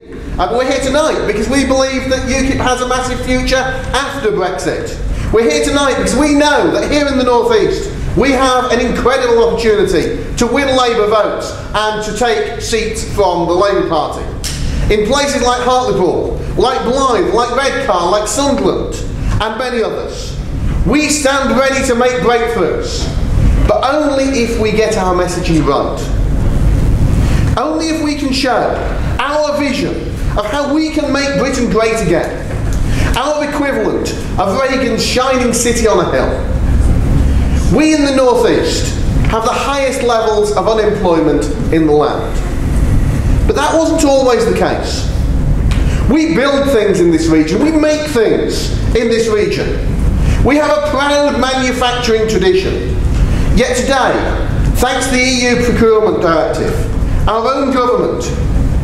And we're here tonight because we believe that UKIP has a massive future after Brexit. We're here tonight because we know that here in the North East we have an incredible opportunity to win Labour votes and to take seats from the Labour Party. In places like Hartlepool, like Blyth, like Redcar, like Sunderland and many others, we stand ready to make breakthroughs, but only if we get our messaging right. Only if we can show our vision of how we can make Britain great again, our equivalent of Reagan's shining city on a hill. We in the North East have the highest levels of unemployment in the land. But that wasn't always the case. We build things in this region, we make things in this region. We have a proud manufacturing tradition. Yet today, thanks to the EU Procurement Directive, our own government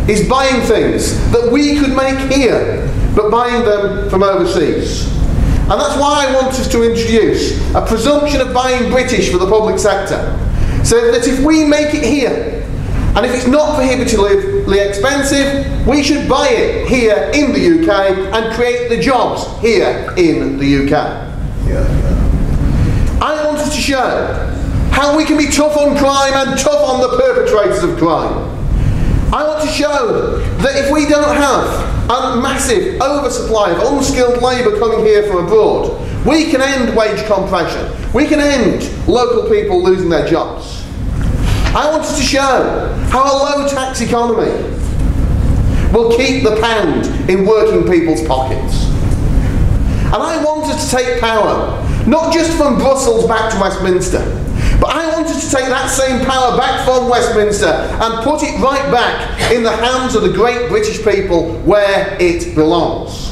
is buying things that we could make here, but buying them from overseas. And that's why I want us to introduce a presumption of buying British for the public sector, so that if we make it here, and if it's not prohibitively expensive, we should buy it here in the UK and create the jobs here in the UK. I want us to show how we can be tough on crime and tough on the perpetrators of crime. I want to show that if we don't have a massive oversupply of unskilled labour coming here from abroad, we can end wage compression. We can end local people losing their jobs. I want us to show how a low tax economy will keep the pound in working people's pockets. And I want us to take power, not just from Brussels back to Westminster, but I want us to take that same power back from Westminster and put it right back in the hands of the great British people where it belongs.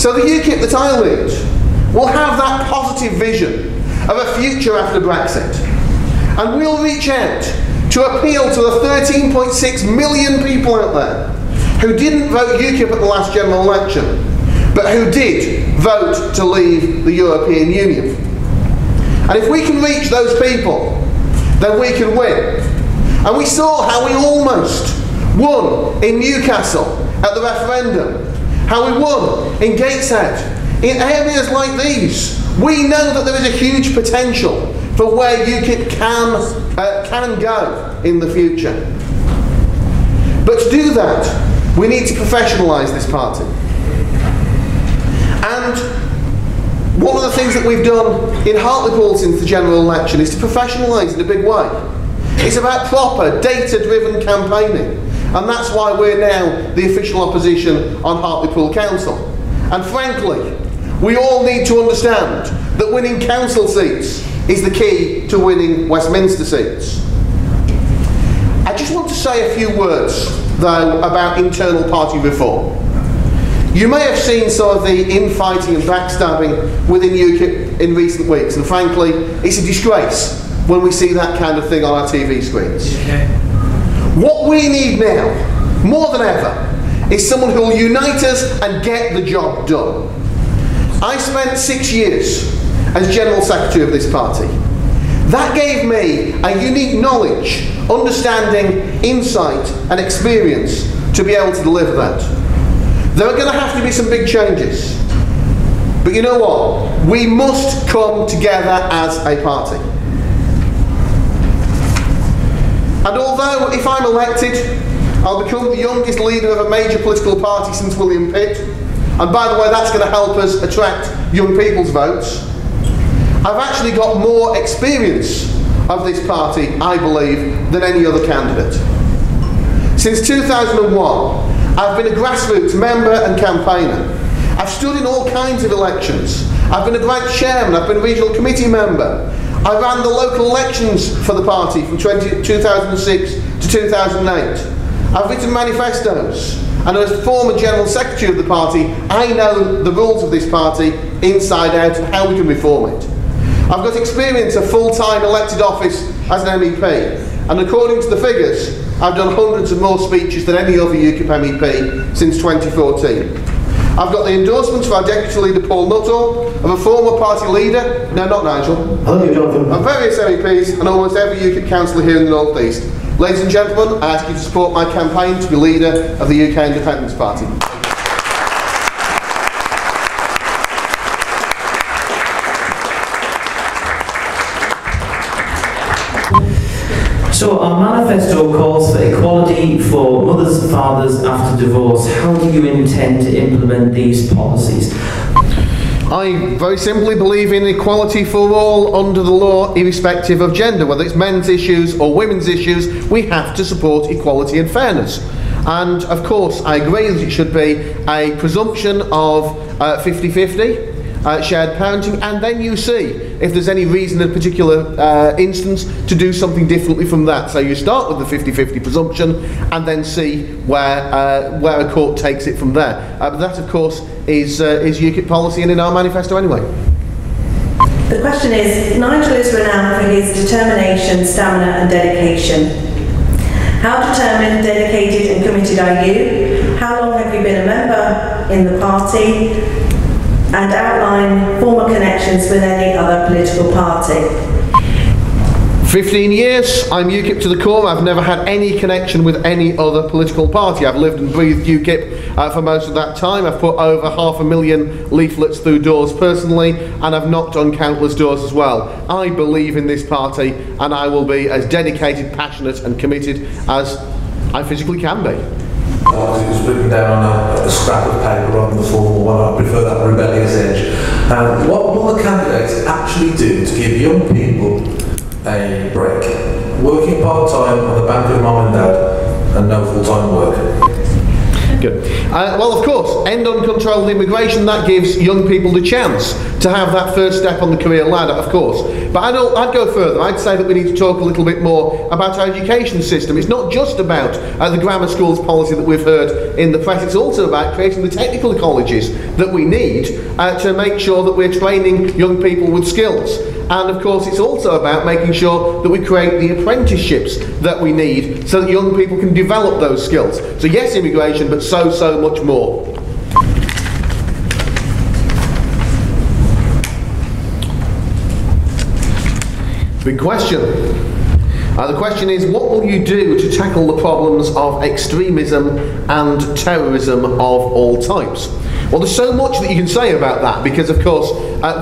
So the UKIP that I lead will have that positive vision of a future after Brexit. And we'll reach out to appeal to the 13.6 million people out there who didn't vote UKIP at the last general election, but who did vote to leave the European Union. And if we can reach those people, then we can win. And we saw how we almost won in Newcastle at the referendum, how we won in Gateshead. In areas like these, we know that there is a huge potential for where UKIP can go in the future. But to do that, we need to professionalise this party. And one of the things that we've done in Hartlepool since the general election is to professionalise in a big way. It's about proper, data-driven campaigning. And that's why we're now the official opposition on Hartlepool Council. And frankly, we all need to understand that winning council seats is the key to winning Westminster seats. I just want to say a few words, though, about internal party reform. You may have seen some of the infighting and backstabbing within UKIP in recent weeks, and frankly, it's a disgrace when we see that kind of thing on our TV screens. What we need now, more than ever, is someone who will unite us and get the job done. I spent 6 years as General Secretary of this party. That gave me a unique knowledge, understanding, insight and experience to be able to deliver that. There are going to have to be some big changes. But you know what? We must come together as a party. And although if I'm elected, I'll become the youngest leader of a major political party since William Pitt, and by the way, that's going to help us attract young people's votes, I've actually got more experience of this party, I believe, than any other candidate. Since 2001, I've been a grassroots member and campaigner. I've stood in all kinds of elections. I've been a branch chairman, I've been a regional committee member. I ran the local elections for the party from 2006 to 2008. I've written manifestos, and as former General Secretary of the party, I know the rules of this party inside out and how we can reform it. I've got experience of full-time elected office as an MEP, and according to the figures, I've done hundreds of more speeches than any other UKIP MEP since 2014. I've got the endorsements for our Deputy Leader Paul Nuttall, of a former party leader, no, not Nigel, Hello, Jonathan. of various MEPs and almost every UKIP councillor here in the North East. Ladies and gentlemen, I ask you to support my campaign to be leader of the UK Independence Party. So our manifesto calls for equality for mothers and fathers after divorce. How do you intend to implement these policies? I very simply believe in equality for all under the law, irrespective of gender. Whether it's men's issues or women's issues, we have to support equality and fairness. And of course, I agree that it should be a presumption of 50-50. Shared parenting, and then you see if there's any reason in a particular instance to do something differently from that. So you start with the 50-50 presumption and then see where a court takes it from there. But that, of course, is UKIP policy and in our manifesto anyway. The question is, Nigel is renowned for his determination, stamina and dedication. How determined, dedicated and committed are you? How long have you been a member in the party? And outline former connections with any other political party. 15 years, I'm UKIP to the core. I've never had any connection with any other political party. I've lived and breathed UKIP for most of that time. I've put over 500,000 leaflets through doors personally, and I've knocked on countless doors as well. I believe in this party, and I will be as dedicated, passionate and committed as I physically can be. It was written down on a scrap of paper on the formal one. I prefer that rebellious edge. What will the candidates actually do to give young people a break? Working part-time on the bank of mum and dad and no full-time work. Good. Well, of course, end uncontrolled immigration, that gives young people the chance to have that first step on the career ladder, of course. But I'd go further. I'd say that we need to talk a little bit more about our education system. It's not just about the grammar schools policy that we've heard in the press. It's also about creating the technical colleges that we need to make sure that we're training young people with skills. And of course, it's also about making sure that we create the apprenticeships that we need so that young people can develop those skills. So yes, immigration, but so much more. Big question. The question is, what will you do to tackle the problems of extremism and terrorism of all types? Well, there's so much that you can say about that because, of course,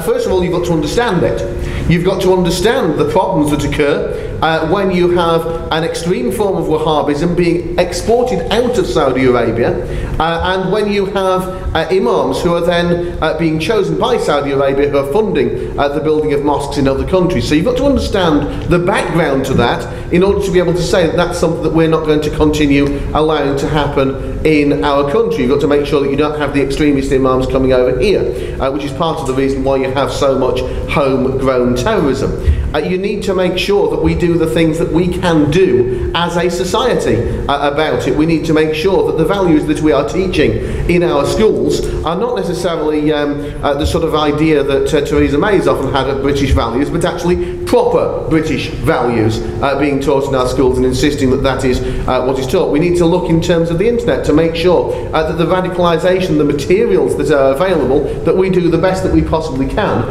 first of all, you've got to understand it. You've got to understand the problems that occur when you have an extreme form of Wahhabism being exported out of Saudi Arabia and when you have imams who are then being chosen by Saudi Arabia who are funding the building of mosques in other countries. So you've got to understand the background to that in order to be able to say that that's something that we're not going to continue allowing to happen in our country. You've got to make sure that you don't have the extremist imams coming over here, which is part of the reason why you have so much homegrown terrorism. You need to make sure that we do the things that we can do as a society about it. We need to make sure that the values that we are teaching in our schools are not necessarily the sort of idea that Theresa May's often had of British values, but actually proper British values being taught in our schools and insisting that that is what is taught. We need to look in terms of the internet to make sure that the radicalisation, the materials that are available, that we do the best that we possibly can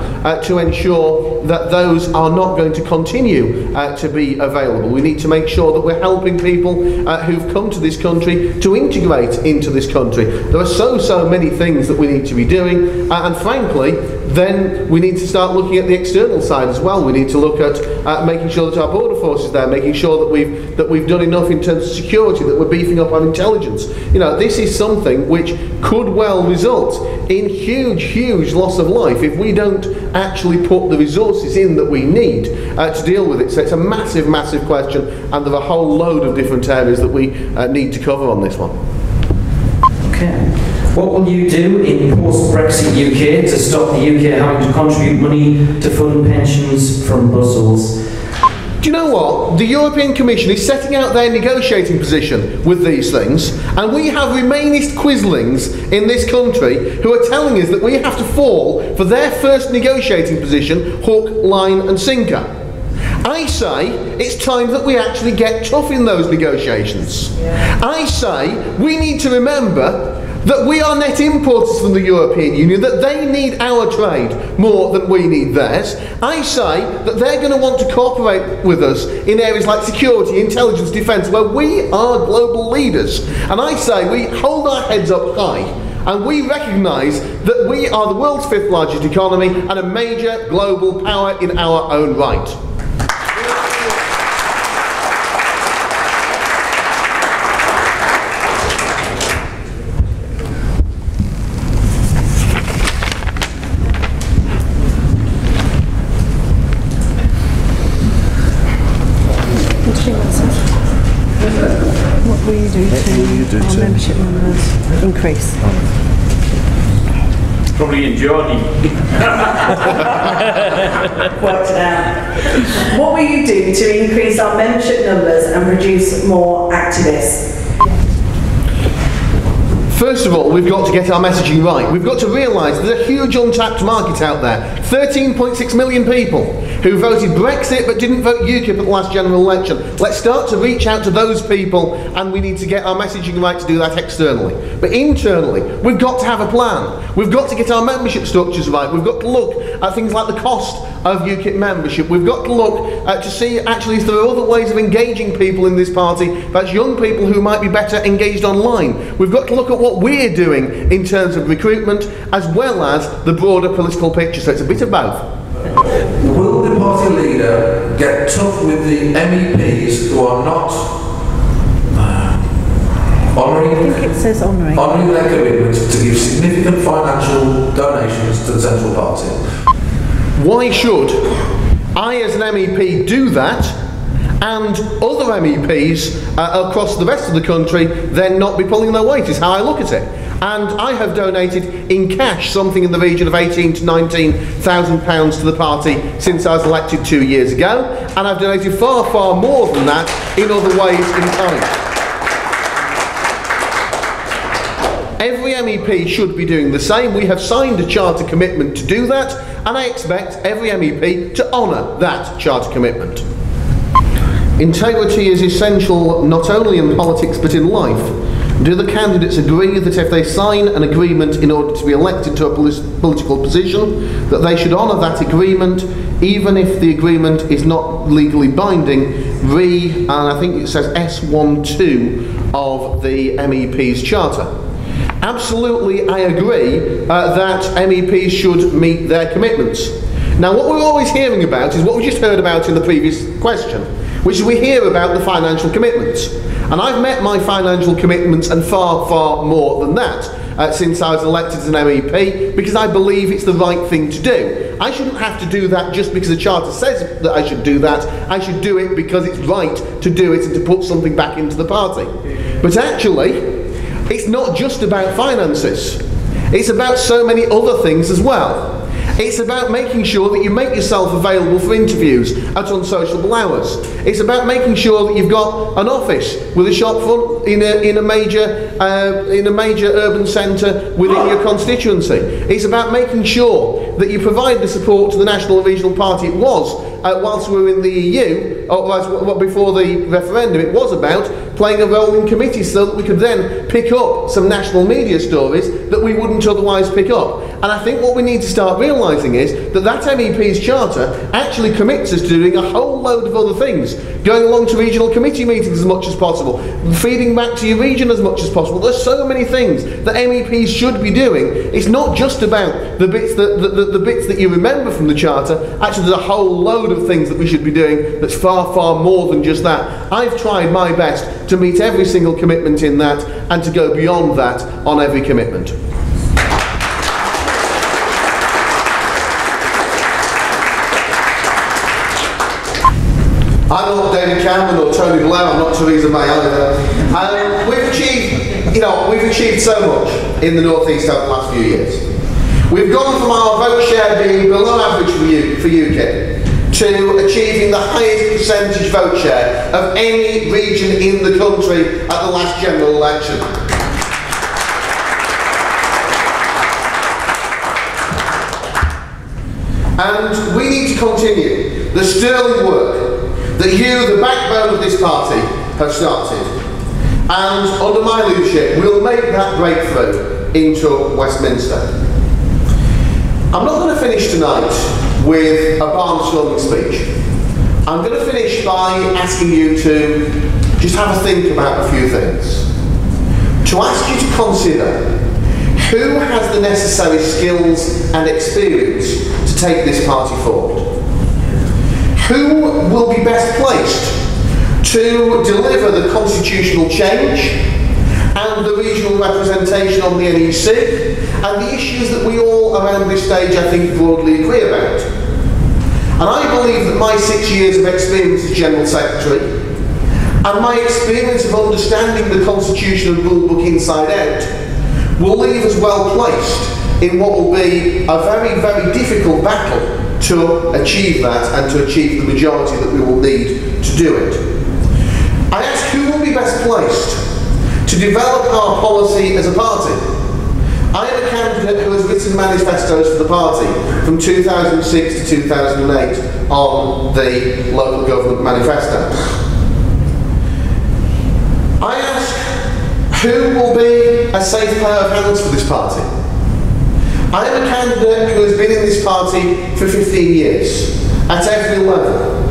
to ensure that those are not going to continue to be available. We need to make sure that we're helping people who've come to this country to integrate into this country. There are so many things that we need to be doing, and frankly, then we need to start looking at the external side as well. We need to look at making sure that our border force is there, making sure that we've done enough in terms of security, that we're beefing up on intelligence. You know, this is something which could well result in huge loss of life if we don't actually put the resources in that we need to deal with it. So it's a massive question, and there are a whole load of different areas that we need to cover on this one. Okay. What will you do in post-Brexit UK to stop the UK having to contribute money to fund pensions from Brussels? Do you know what? The European Commission is setting out their negotiating position with these things, and we have Remainist quislings in this country who are telling us that we have to fall for their first negotiating position, hook, line and sinker. I say it's time that we actually get tough in those negotiations. I say we need to remember that we are net importers from the European Union, that they need our trade more than we need theirs. I say that they're going to want to cooperate with us in areas like security, intelligence, defence, where we are global leaders. And I say we hold our heads up high and we recognise that we are the world's 5th largest economy and a major global power in our own right. What will you do to our membership numbers increase? Probably in Jordan. Worked it out. What will you do to increase our membership numbers and produce more activists? First of all, we've got to get our messaging right. We've got to realise there's a huge untapped market out there. 13.6 million people who voted Brexit but didn't vote UKIP at the last general election. Let's start to reach out to those people, and we need to get our messaging right to do that externally. But internally, we've got to have a plan. We've got to get our membership structures right. We've got to look at things like the cost of UKIP membership. We've got to look to see actually if there are other ways of engaging people in this party, perhaps young people who might be better engaged online. We've got to look at what we're doing in terms of recruitment as well as the broader political picture, so it's a bit of both. Will the party leader get tough with the MEPs who are not honouring? I think it says honouring. Honouring their commitment to give significant financial donations to the Central Party? Why should I as an MEP do that and other MEPs across the rest of the country then not be pulling their weight, is how I look at it. And I have donated in cash something in the region of £18,000 to £19,000 to the party since I was elected 2 years ago, and I've donated far, far more than that in other ways in kind. Every MEP should be doing the same. We have signed a charter commitment to do that, and I expect every MEP to honour that charter commitment. Integrity is essential not only in politics but in life. Do the candidates agree that if they sign an agreement in order to be elected to a political position, that they should honour that agreement, even if the agreement is not legally binding? And I think it says S12 of the MEP's charter. Absolutely, I agree that MEPs should meet their commitments. Now, what we're always hearing about is what we just heard about in the previous question, which is we hear about the financial commitments. And I've met my financial commitments and far, far more than that since I was elected as an MEP, because I believe it's the right thing to do. I shouldn't have to do that just because the charter says that I should do that. I should do it because it's right to do it and to put something back into the party. But actually, it's not just about finances. It's about so many other things as well. It's about making sure that you make yourself available for interviews at unsociable hours. It's about making sure that you've got an office with a shop front in a major urban centre within your constituency. It's about making sure that you provide the support to the national and regional party. It was whilst we were in the EU, or before the referendum, it was about playing a role in committees so that we could then pick up some national media stories that we wouldn't otherwise pick up. And I think what we need to start realising is that that MEP's charter actually commits us to doing a whole load of other things. Going along to regional committee meetings as much as possible, feeding back to your region as much as possible. There's so many things that MEPs should be doing. It's not just about the bits that you remember from the charter. Actually, there's a whole load of things that we should be doing that's far, far more than just that. I've tried my best to meet every single commitment in that and to go beyond that on every commitment. I'm not David Cameron or Tony Blair, I'm not Theresa May either. We've achieved so much in the North East over the last few years. We've gone from our vote share being below average for UKIP to achieving the highest percentage vote share of any region in the country at the last general election. And we need to continue the sterling work that you, the backbone of this party, have started. And under my leadership, we'll make that breakthrough into Westminster. I'm not going to finish tonight with a barnstorming speech. I'm going to finish by asking you to just have a think about a few things. To ask you to consider who has the necessary skills and experience to take this party forward. Who will be best placed to deliver the constitutional change and the regional representation on the NEC and the issues that we all around this stage, I think, broadly agree about. And I believe that my 6 years of experience as General Secretary and my experience of understanding the Constitution and rule book inside out will leave us well placed in what will be a very, very difficult battle to achieve that and to achieve the majority that we will need to do it. I ask who will be best placed to develop our policy as a party. I am a candidate who has written manifestos for the party from 2006 to 2008 on the local government manifesto. I ask who will be a safe pair of hands for this party. I am a candidate who has been in this party for 15 years, at every level.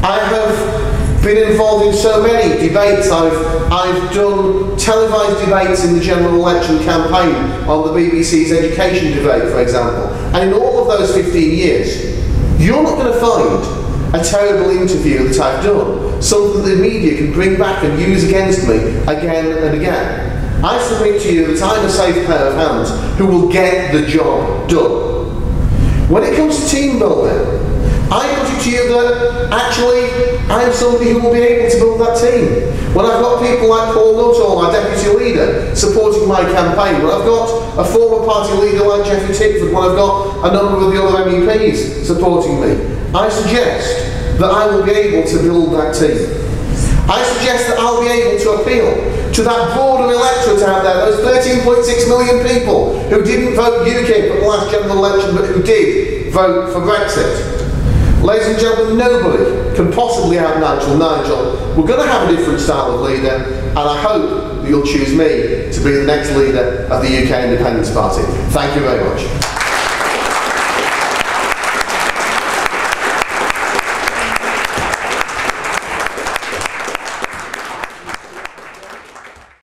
I have been involved in so many debates. I've done televised debates in the general election campaign on the BBC's education debate, for example. And in all of those 15 years, you're not going to find a terrible interview that I've done, something that the media can bring back and use against me again and again. I submit to you that I'm a safe pair of hands who will get the job done. When it comes to team building, I put it to you that actually I am somebody who will be able to build that team. When I've got people like Paul Nuttall, our deputy leader, supporting my campaign, when I've got a former party leader like Geoffrey Tickford, when I've got a number of the other MEPs supporting me, I suggest that I will be able to build that team. I suggest that I'll be able to appeal to that broader electorate out there, those 13.6 million people who didn't vote UKIP at the last general election but who did vote for Brexit. Ladies and gentlemen, nobody can possibly out Nigel. We're going to have a different style of leader, and I hope that you'll choose me to be the next leader of the UK Independence Party. Thank you very much.